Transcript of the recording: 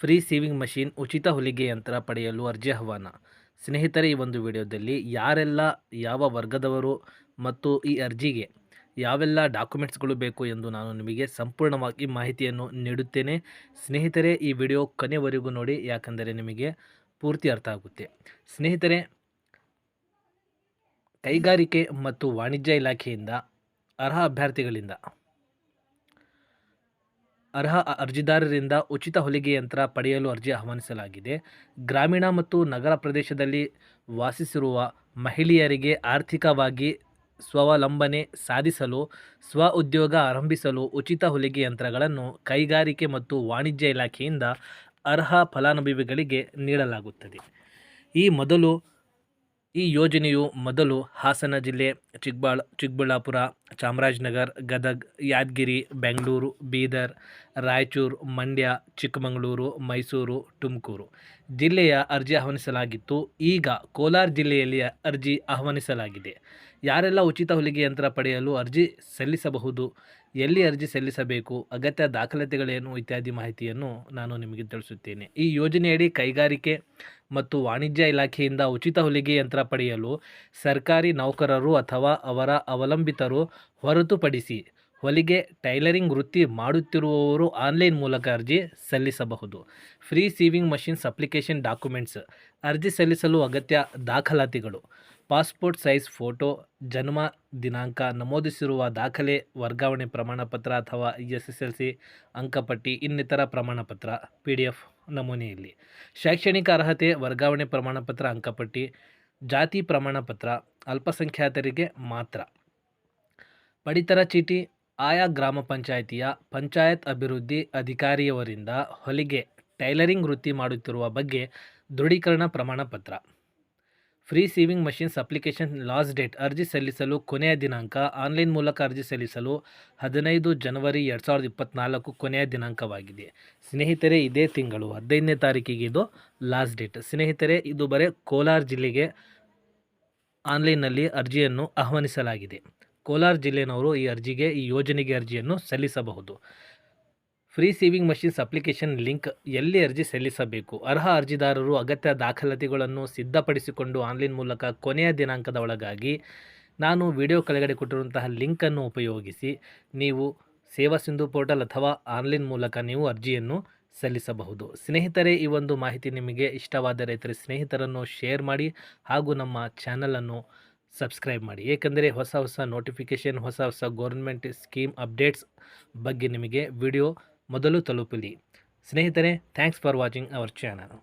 Free sewing machine ಉಚಿತ ಹೊಲಿಗೆ ಯಂತ್ರ ಪಡೆಯಲು ಅರ್ಜಿ ಆಹ್ವಾನ. ಸ್ನೇಹಿತರೆ, ಈ ಒಂದು ವಿಡಿಯೋದಲ್ಲಿ ಯಾರೆಲ್ಲ ಯಾವ ವರ್ಗದವರು ಮತ್ತು ಈ ಅರ್ಜಿಗೆ ಯಾವೆಲ್ಲ ಡಾಕ್ಯುಮೆಂಟ್ಸ್ಗಳು ಬೇಕು ಎಂದು ನಾನು ನಿಮಗೆ ಸಂಪೂರ್ಣವಾಗಿ ಮಾಹಿತಿಯನ್ನು ನೀಡುತ್ತೇನೆ. ಸ್ನೇಹಿತರೆ, ಈ ವಿಡಿಯೋ ಕೊನೆವರೆಗೂ ನೋಡಿ, ಯಾಕಂದರೆ ನಿಮಗೆ ಪೂರ್ತಿ ಅರ್ಥ ಆಗುತ್ತೆ. ಸ್ನೇಹಿತರೆ, ಕೈಗಾರಿಕೆ ಮತ್ತು ವಾಣಿಜ್ಯ ಇಲಾಖೆಯಿಂದ ಅರ್ಹ ಅರ್ಜಿದಾರರಿಂದ ಉಚಿತ ಹೊಲಿಗೆ ಯಂತ್ರ ಪಡೆಯಲು ಅರ್ಜಿ ಆಹ್ವಾನಿಸಲಾಗಿದೆ. ಗ್ರಾಮೀಣ ಮತ್ತು ನಗರ ಪ್ರದೇಶದಲ್ಲಿ ವಾಸಿಸಿರುವ ಮಹಿಳೆಯರಿಗೆ ಆರ್ಥಿಕವಾಗಿ ಸ್ವಾವಲಂಬನೆ ಸಾಧಿಸಲು, ಸ್ವ ಉದ್ಯೋಗ ಆರಂಭಿಸಲು ಉಚಿತ ಹೊಲಿಗೆ ಯಂತ್ರಗಳನ್ನು ಕೈಗಾರಿಕೆ ಮತ್ತು ವಾಣಿಜ್ಯ ಇಲಾಖೆಯಿಂದ ಅರ್ಹ ಫಲಾನುಭವಿಗಳಿಗೆ ನೀಡಲಾಗುತ್ತದೆ. ಈ ಯೋಜನೆಯು ಮೊದಲು ಹಾಸನ ಜಿಲ್ಲೆ, ಚಿಕ್ಕಬಳ್ಳಾಪುರ, ಚಾಮರಾಜನಗರ, ಗದಗ, ಯಾದಗಿರಿ, ಬೆಂಗಳೂರು, ಬೀದರ್, ರಾಯಚೂರು, ಮಂಡ್ಯ, ಚಿಕ್ಕಮಗಳೂರು, ಮೈಸೂರು, ತುಮಕೂರು ಜಿಲ್ಲೆಯ ಅರ್ಜಿ ಆಹ್ವಾನಿಸಲಾಗಿತ್ತು. ಈಗ ಕೋಲಾರ ಜಿಲ್ಲೆಯಲ್ಲಿ ಅರ್ಜಿ ಆಹ್ವಾನಿಸಲಾಗಿದೆ. ಯಾರೆಲ್ಲ ಉಚಿತ ಹೊಲಿಗೆ ಯಂತ್ರ ಪಡೆಯಲು ಅರ್ಜಿ ಸಲ್ಲಿಸಬಹುದು, ಎಲ್ಲಿ ಅರ್ಜಿ ಸಲ್ಲಿಸಬೇಕು, ಅಗತ್ಯ ದಾಖಲಾತಿಗಳೇನು ಇತ್ಯಾದಿ ಮಾಹಿತಿಯನ್ನು ನಾನು ನಿಮಗೆ ತಿಳಿಸುತ್ತೇನೆ. ಈ ಯೋಜನೆಯಡಿ ಕೈಗಾರಿಕೆ ಮತ್ತು ವಾಣಿಜ್ಯ ಇಲಾಖೆಯಿಂದ ಉಚಿತ ಹೊಲಿಗೆ ಯಂತ್ರ ಪಡೆಯಲು ಸರ್ಕಾರಿ ನೌಕರರು ಅಥವಾ ಅವರ ಅವಲಂಬಿತರು ಹೊರತುಪಡಿಸಿ ಹೊಲಿಗೆ, ಟೈಲರಿಂಗ್ ವೃತ್ತಿ ಮಾಡುತ್ತಿರುವವರು ಆನ್ಲೈನ್ ಮೂಲಕ ಅರ್ಜಿ ಸಲ್ಲಿಸಬಹುದು. Free sewing machines application documents. ಅರ್ಜಿ ಸಲ್ಲಿಸಲು ಅಗತ್ಯ ದಾಖಲಾತಿಗಳು: ಪಾಸ್ಪೋರ್ಟ್ ಸೈಜ್ ಫೋಟೋ, ಜನ್ಮ ದಿನಾಂಕ, ನಮೂದಿಸಿರುವ ದಾಖಲೆ, ವರ್ಗಾವಣೆ ಪ್ರಮಾಣಪತ್ರ ಅಥವಾ SSLC ಅಂಕಪಟ್ಟಿ, ಇನ್ನಿತರ ಪ್ರಮಾಣಪತ್ರ PDF ನಮೂನೆಯಲ್ಲಿ, ಶೈಕ್ಷಣಿಕ ಅರ್ಹತೆ, ವರ್ಗಾವಣೆ ಪ್ರಮಾಣಪತ್ರ, ಅಂಕಪಟ್ಟಿ, ಜಾತಿ ಪ್ರಮಾಣಪತ್ರ ಅಲ್ಪಸಂಖ್ಯಾತರಿಗೆ ಮಾತ್ರ, ಪಡಿತರ ಚೀಟಿ, ಆಯಾ ಗ್ರಾಮ ಪಂಚಾಯಿತಿಯ ಪಂಚಾಯತ್ ಅಭಿವೃದ್ಧಿ ಅಧಿಕಾರಿಯವರಿಂದ ಹೊಲಿಗೆ, ಟೈಲರಿಂಗ್ ವೃತ್ತಿ ಮಾಡುತ್ತಿರುವ ಬಗ್ಗೆ ದೃಢೀಕರಣ ಪ್ರಮಾಣಪತ್ರ. Free sewing machines application last date. ಅರ್ಜಿ ಸಲ್ಲಿಸಲು ಕೊನೆಯ ದಿನಾಂಕ. ಆನ್ಲೈನ್ ಮೂಲಕ ಅರ್ಜಿ ಸಲ್ಲಿಸಲು 15 ಜನವರಿ 2024 ಕೊನೆಯ ದಿನಾಂಕವಾಗಿದೆ. ಸ್ನೇಹಿತರೆ, ಇದೇ ತಿಂಗಳು 15ನೇ ತಾರೀಕಿಗೆ ಇದು ಲಾಸ್ಟ್ ಡೇಟ್. ಸ್ನೇಹಿತರೆ, ಇದು ಬರೀ ಕೋಲಾರ ಜಿಲ್ಲೆಗೆ ಆನ್ಲೈನ್ನಲ್ಲಿ ಅರ್ಜಿಯನ್ನು ಆಹ್ವಾನಿಸಲಾಗಿದೆ. ಕೋಲಾರ ಜಿಲ್ಲೆನವರು ಈ ಯೋಜನೆಗೆ ಅರ್ಜಿಯನ್ನು ಸಲ್ಲಿಸಬಹುದು. Free sewing machines application link. ಎಲ್ಲಿ ಅರ್ಜಿ ಸಲ್ಲಿಸಬೇಕು? ಅರ್ಹ ಅರ್ಜಿದಾರರು ಅಗತ್ಯ ದಾಖಲಾತಿಗಳನ್ನು ಸಿದ್ಧಪಡಿಸಿಕೊಂಡು ಆನ್ಲೈನ್ ಮೂಲಕ ಕೊನೆಯ ದಿನಾಂಕದ ಒಳಗಾಗಿ ನಾನು ವಿಡಿಯೋ ಕೆಳಗಡೆ ಕೊಟ್ಟಿರುವಂತಹ ಲಿಂಕನ್ನು ಉಪಯೋಗಿಸಿ ನೀವು ಸೇವಾ ಸಿಂಧು ಪೋರ್ಟಲ್ ಅಥವಾ ಆನ್ಲೈನ್ ಮೂಲಕ ನೀವು ಅರ್ಜಿಯನ್ನು ಸಲ್ಲಿಸಬಹುದು. ಸ್ನೇಹಿತರೆ, ಈ ಒಂದು ಮಾಹಿತಿ ನಿಮಗೆ ಇಷ್ಟವಾದ ರೈತರ ಸ್ನೇಹಿತರನ್ನು ಶೇರ್ ಮಾಡಿ ಹಾಗೂ ನಮ್ಮ ಚಾನಲನ್ನು ಸಬ್ಸ್ಕ್ರೈಬ್ ಮಾಡಿ. ಏಕೆಂದರೆ ಹೊಸ ನೋಟಿಫಿಕೇಷನ್, ಹೊಸ ಗೌರ್ಮೆಂಟ್ ಸ್ಕೀಮ್ ಅಪ್ಡೇಟ್ಸ್ ಬಗ್ಗೆ ನಿಮಗೆ ವಿಡಿಯೋ ಮೊದಲು ತಲುಪಲಿ. ಸ್ನೇಹಿತರೆ, thanks for watching our channel.